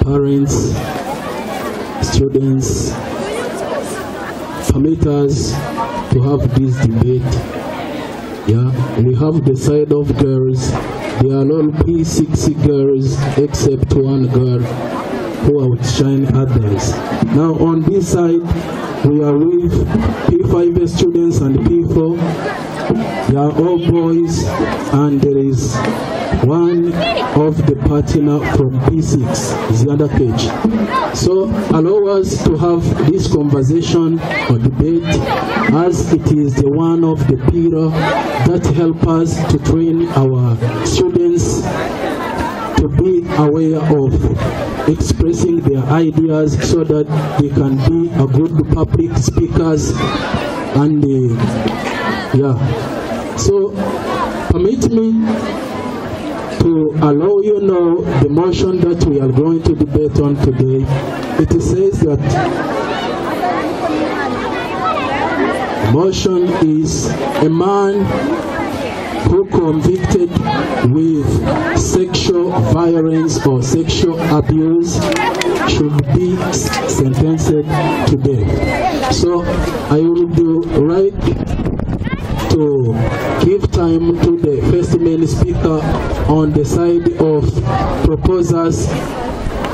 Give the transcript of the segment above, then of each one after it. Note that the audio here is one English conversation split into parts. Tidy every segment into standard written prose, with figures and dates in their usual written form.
parents, students, permit us to have this debate. Yeah, we have the side of girls. They are all P6 girls except one girl who outshine others. Now on this side, we are with P5 students and P4. They are all boys, and there is one of the partner from P6, the other page. So allow us to have this conversation or debate, as it is the one of the pillar that help us to train our students to be aware of expressing their ideas so that they can be a good public speakers. And so permit me to allow you know the motion that we are going to debate on today. It says that the motion is a man who convicted with sexual violence or sexual abuse should be sentenced to death. So I will do right to give time to the first main speaker on the side of proposers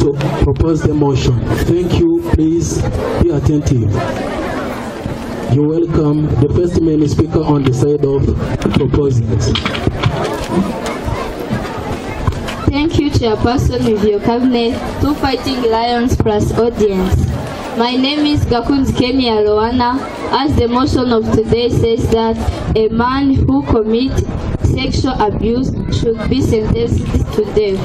to propose the motion. Thank you. Please be attentive. You welcome the first main speaker on the side of proposers. Thank you, Chairperson, with your cabinet, Two Fighting Lions plus audience. My name is Gakunzi Kemi Aloana. As the motion of today says that a man who commits sexual abuse should be sentenced to death.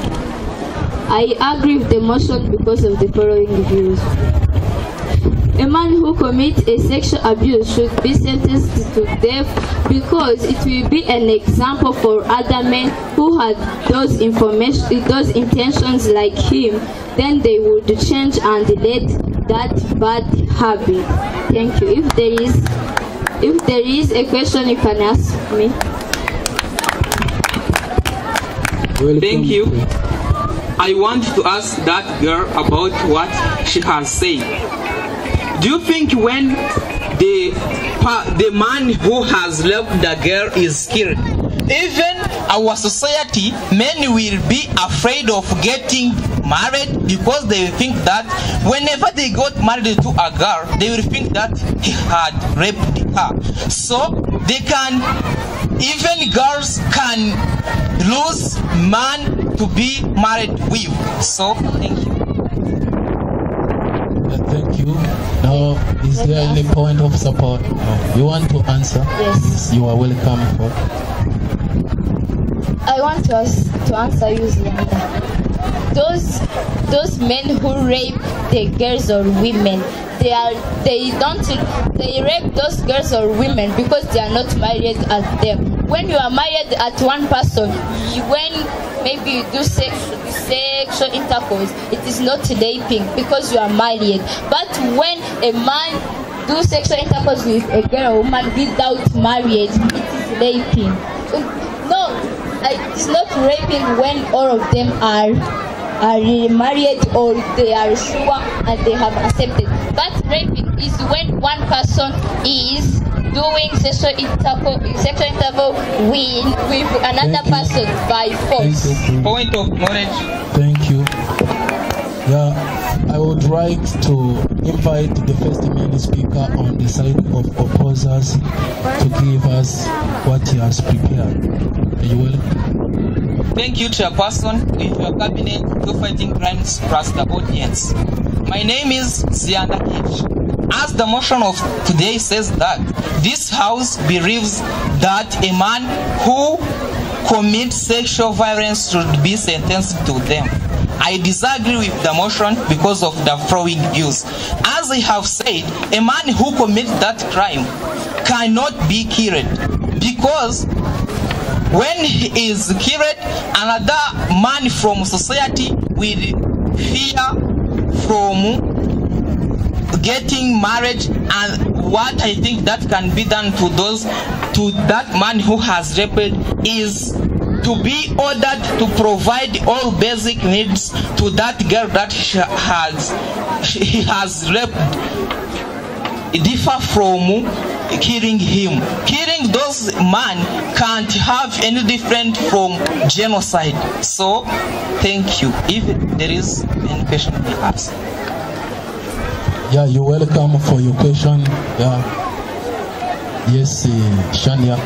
I agree with the motion because of the following views. A man who commits a sexual abuse should be sentenced to death because it will be an example for other men who had those intentions like him. Then they would change and let that bad habit. Thank you. If there is a question, you can ask me. Thank you. I want to ask that girl about what she has said. Do you think when the man who has loved the girl is killed, even our society, men will be afraid of getting married because they think that whenever they got married to a girl, they will think that he had raped her. So they can, even girls can lose man to be married with. So thank you. Thank you. Now, is there any point of support? You want to answer? Yes. You are welcome for. I want to answer you, Zianda. Those men who rape the girls or women, they rape those girls or women because they are not married at them. When you are married at one person, when maybe you do sexual intercourse, it is not raping because you are married. But when a man do sexual intercourse with a girl or woman without marriage, it is raping. No, it is not raping when all of them are married or they are sure and they have accepted. But raping is when one person is doing sexual intercourse with another person by force. Point of knowledge. Thank you. Yeah, I would like to invite the first main speaker on the side of opposers to give us what he has prepared. Are you welcome? Thank you, Chairperson, with your cabinet, Two Fighting Crimes plus the audience. My name is Zianda H. As the motion of today says that this House believes that a man who commits sexual violence should be sentenced to death. I disagree with the motion because of the following views. As I have said, a man who commits that crime cannot be killed because when he is killed, another man from society will fear from getting married, and what I think that can be done to that man who has raped is to be ordered to provide all basic needs to that girl that he has raped differ from killing him. Killing those men can't have any different from genocide. So, thank you. If there is any question, you ask. Yeah, you're welcome for your question. Yeah. Yes, Shania.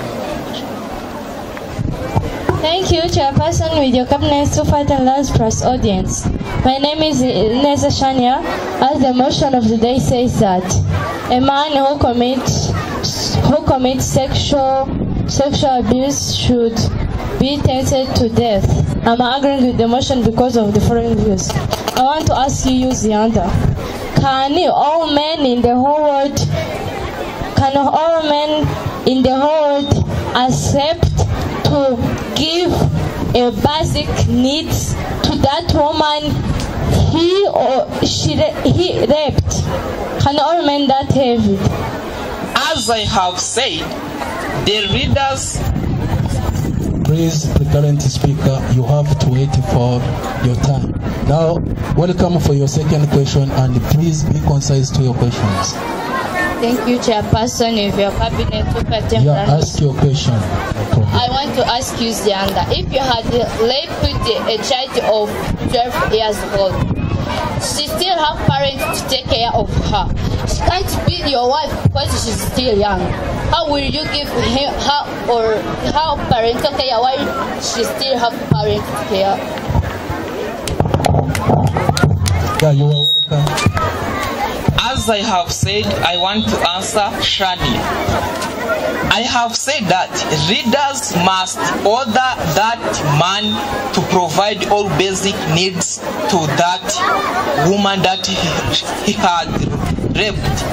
Thank you, Chairperson, with your cabinet to fight and large press audience. My name is Ineza Shania. As the motion of the day says that a man who commits sexual abuse should be sentenced to death. I'm agreeing with the motion because of the following views. I want to ask you, Zianda, can all men in the whole world accept to give a basic needs to that woman he raped? Can all men that have it? As I have said, the readers. Please, the current speaker, you have to wait for your time. Now, welcome for your second question, and please be concise to your questions. Thank you, Chairperson. If your cabinet ask your question. I want to ask you, Zianda, if you had raped a child of 12 years old, she still have parents to take care of her. She can't be your wife because she's still young. How will you give her parental care while she still have parents to care? Yeah, you are welcome. As I have said, I want to answer Shani. I have said that readers must order that man to provide all basic needs to that woman that he had raped.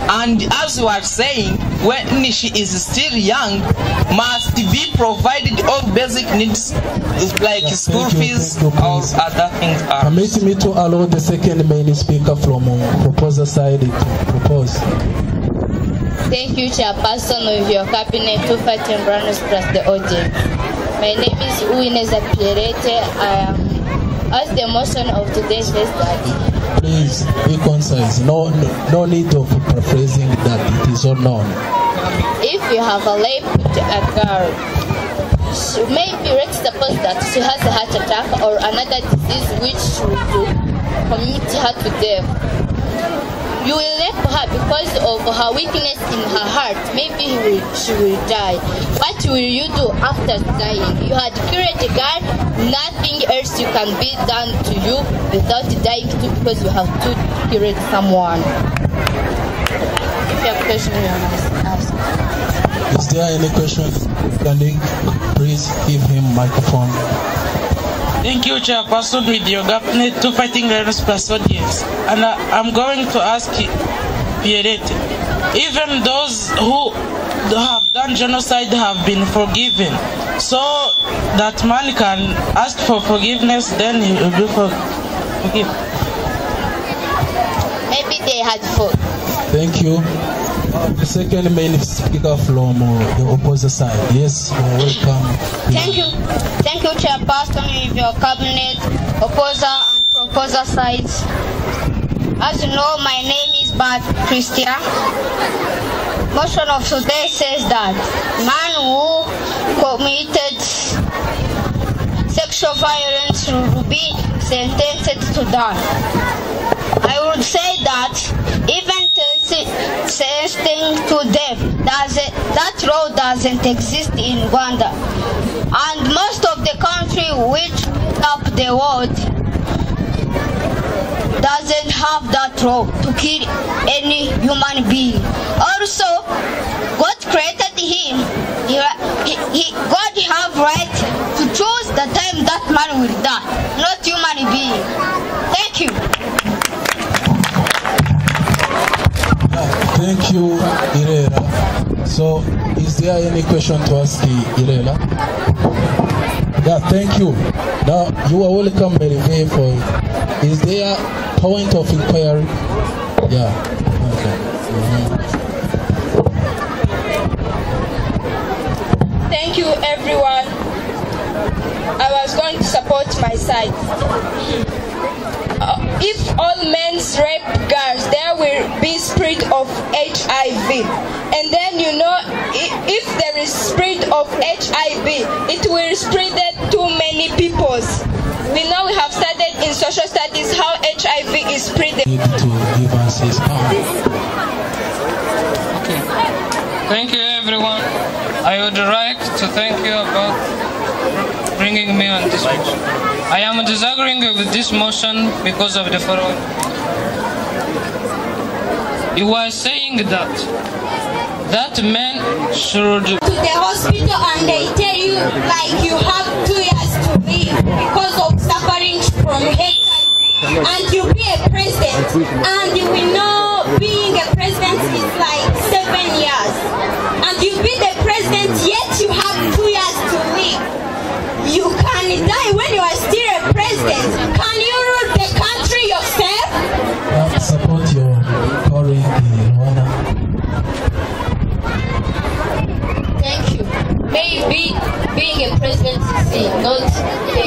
And as you are saying, when she is still young, must be provided all basic needs like school fees or other things. Permit me to allow the second main speaker from proposer side to propose. Thank you, Chairperson of your cabinet to fight and runners plus the audience. My name is Uineza Pierete. As the motion of today says that. Please be concise. No need of paraphrasing that it is all known. If you have a raped a girl, maybe let's suppose that she has a heart attack or another disease which would commit her to death. You will rape her because of her weakness in her heart. Maybe she will die. What will you do after dying? You had killed a girl, nothing else you can be done to you without dying too because you have to kill someone. If you have a question, you must ask. Is there any question? Can please give him microphone? Thank you, Chairperson, with your cabinet to fighting violence plus audience. And I'm going to ask Pierrette, even those who have done genocide have been forgiven, so that man can ask for forgiveness, then he will be forgiven. Maybe they had fought. Thank you. The second main speaker from the opposite side. Yes, welcome. Thank you, Chairperson, with your cabinet, opposer and proposer sides. As you know, my name is Bat Christian. Motion of today says that man who committed sexual violence will be sentenced to death. I would say that even sentencing to death, that law doesn't exist in Rwanda. And most of the country which up the world doesn't have that law to kill any human being. Also, God created him. God have right to choose the time that man will die, not human being. Thank you. Thank you, Irela. So, is there any question to ask Irela? Yeah, thank you. Now, you are welcome, Merive, for. Is there point of inquiry? Yeah. Okay. Thank you, everyone. I was going to support my side. If all men rape girls, there will be spread of HIV. And then if there is spread of HIV, it will spread it to many peoples. We know we have studied in social studies how HIV is spread. To give us his power. Okay. Thank you, everyone. I would like to thank you about bringing me on this motion. I am disagreeing with this motion because of the following. You were saying that men should to the hospital and they tell you like you have 2 years to live because of suffering from HIV, and you be a president, and we know being a president is like 7 years, and you be the president yet you have 2 years to live. You can die when you are still a president. Can you rule the country yourself? Support your colleague, Rwanda. Thank you. Maybe being a president is not a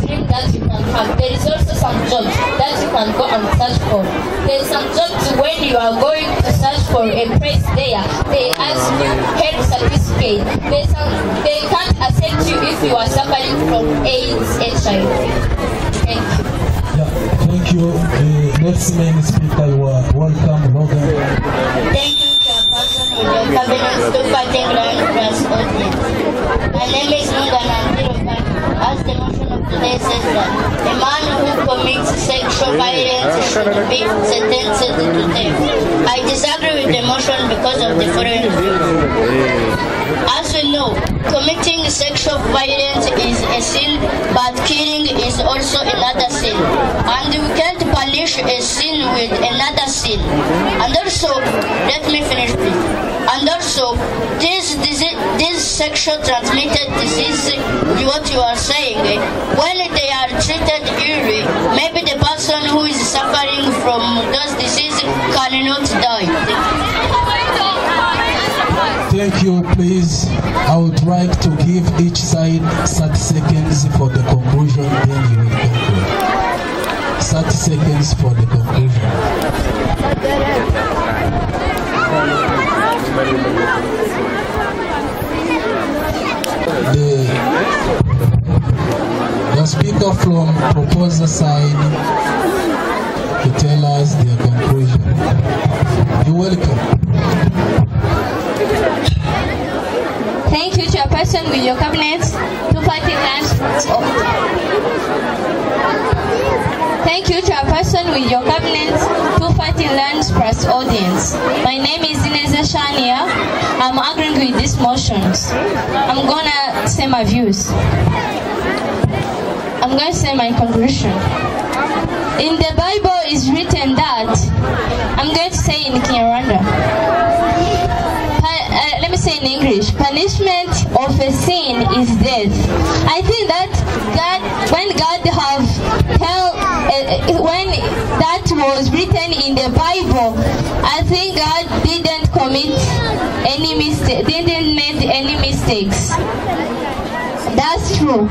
dream that you can have. There is also some jobs that you can go and search for. There is some jobs when you are going to search for a place there, they ask you health certificate. They can't accept you if you are suffering from AIDS, HIV. Thank you. Yeah, thank you. Next main speaker, you are welcome, Logan. Thank you, Chairperson, with your cabinet to fighting land plus audience. My name is Logan Antirokan. As the motion of today says that a man who commits sexual violence should be sentenced to death. I disagree with the motion because of the following reasons. As we know, committing sexual violence is a sin, but killing is also another sin. And we can't punish a sin with another sin. And also, let me finish please. And also, this sexual transmitted disease, what you are saying, when they are treated early, maybe the person who is suffering from those diseases cannot die. Thank you, please. I would like to give each side 30 seconds for the conclusion, then you will conclude. 30 seconds for the conclusion. The speaker from proposer side to tell us their conclusion. You're welcome. Thank you, Chairperson, with your cabinet to fighting lands. Thank you, Chairperson, with your cabinet to fighting lands plus audience. My name is Ineza Shania. I'm agreeing with these motions. I'm gonna say my views. I'm going to say my conclusion. In the Bible is written that, I'm going to say in Kinyarwanda. Let me say in English, punishment of a sin is death. I think that when that was written in the Bible, I think God didn't commit any mistake, didn't make any mistakes. That's true.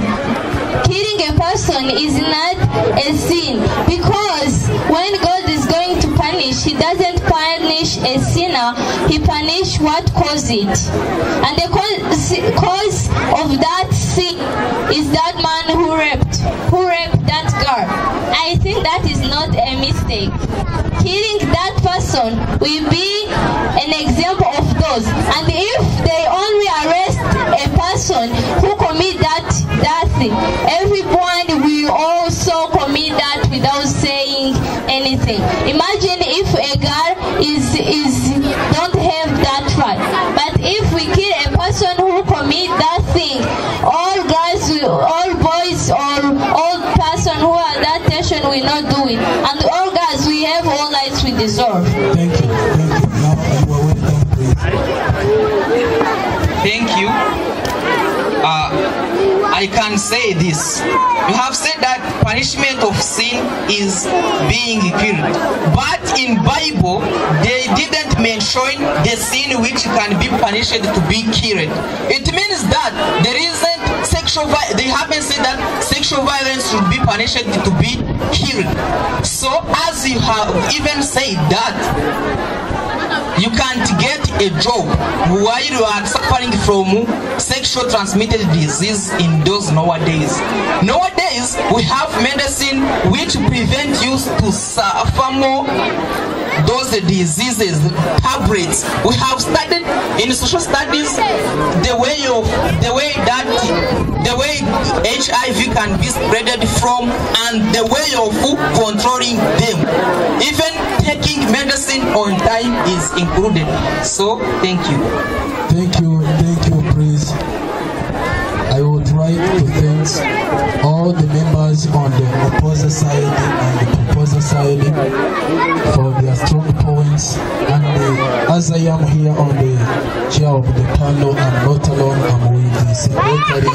Killing a person is not a sin, because when God is going to punish, He doesn't punish a sinner, He punishes what caused it. And the cause of that sin is that man who raped that girl. I think that is not a mistake. Killing that person will be an example of those. And if they only arrest a person who commit that thing, everyone will also commit that without saying anything. Imagine if a girl don't have that right. But if we kill a person who commit that thing, all girls, all boys, or all person who are that tension will not do it. And all girls, we have all rights we deserve. Thank you. Now you are welcome, please. Thank you. I can say this. You have said that punishment of sin is being killed. But in Bible, they didn't mention the sin which can be punished to be killed. It means that there isn't they haven't said that sexual violence should be punished to be healed. So as you have even said that you can't get a job while you are suffering from sexual transmitted disease in those nowadays. Nowadays, we have medicine which prevent you to suffer more those diseases, tablets. We have studied in social studies the way HIV can be spreaded from and the way of controlling them. Even taking medicine on time is included. So thank you. Thank you, please. I would like to thank all the members on the opposite side and the proposer side for their strong points. And as I am here on the chair of the panel, I'm not alone, I'm with the secretary,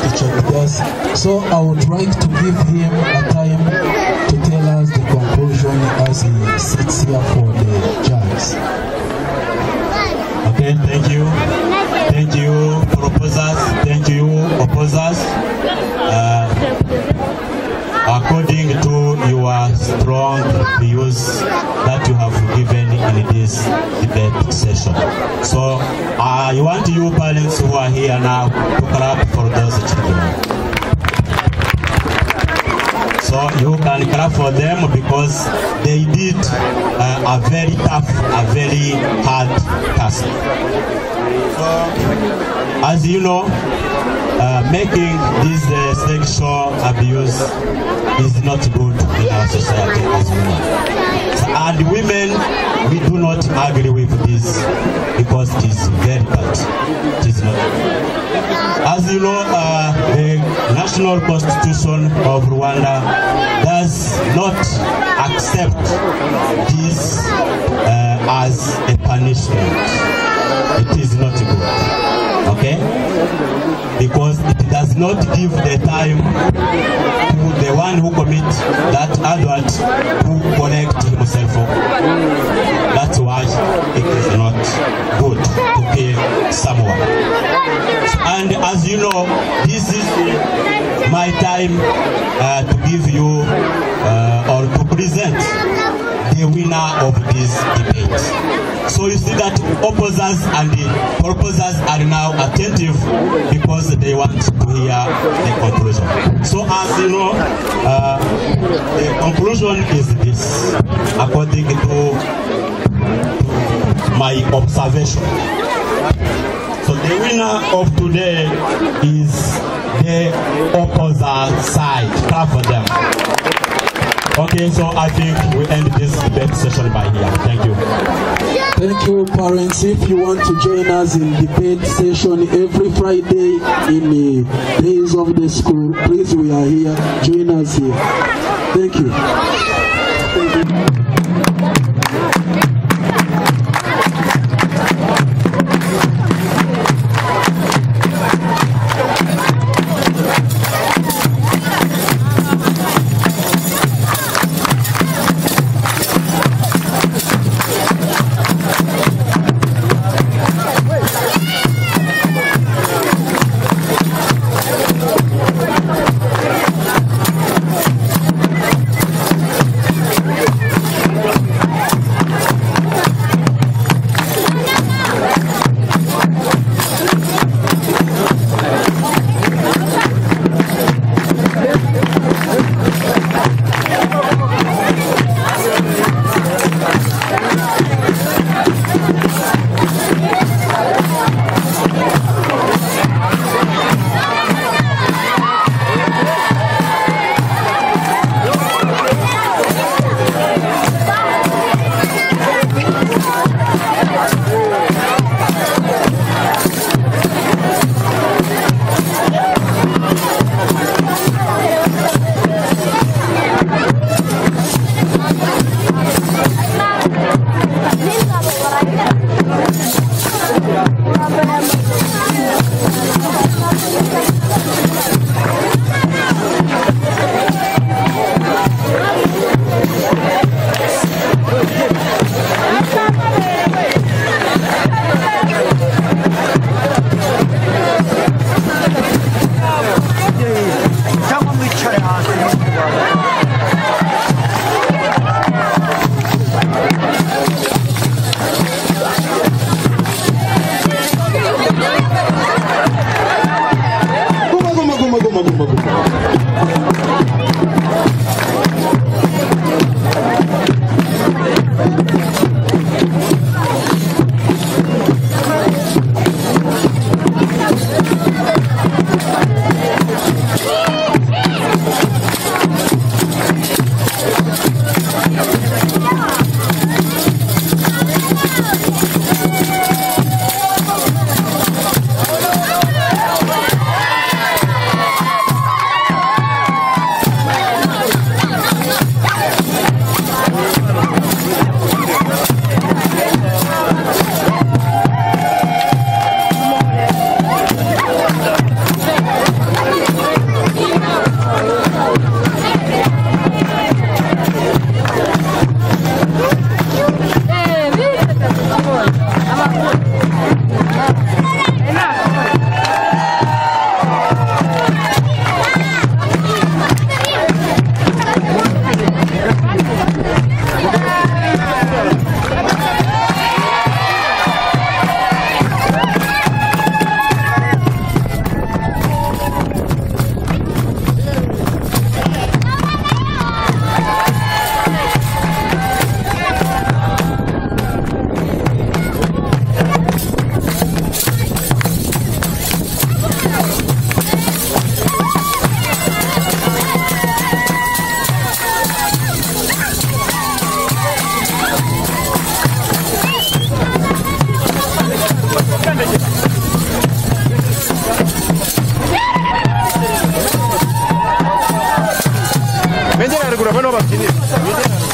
Teacher Kigal. So I would like to give him a time to tell us the conclusion as he sits here for the judges. Okay, thank you. Thank you, proposers. Thank you, opposers. According to your strong views that you have given in this debate session. So I want you parents who are here now to clap for those children. So you can clap for them because they did a very tough, a very hard task. So, as you know, making this sexual abuse is not good in our society, as you know. So, and women, we do not agree with this because it is very bad. It is not good. As you know, the National Constitution of Rwanda does not accept this as a punishment. It is not good, okay? Because it does not give the time to the one who commits that adult to correct himself. That's why it is not good to kill someone. And as you know, this is my time to give you or to present the winner of this debate. So you see that opposers and the proposers are now attentive because they want to hear the conclusion. So as you know, the conclusion is this, according to my observation. So the winner of today is the opposite side. Clap for them. Okay, so I think we end this debate session by here. Thank you. Thank you, parents. If you want to join us in debate session every Friday in the days of the school, please, we are here. Join us here. Thank you. Thank you. general.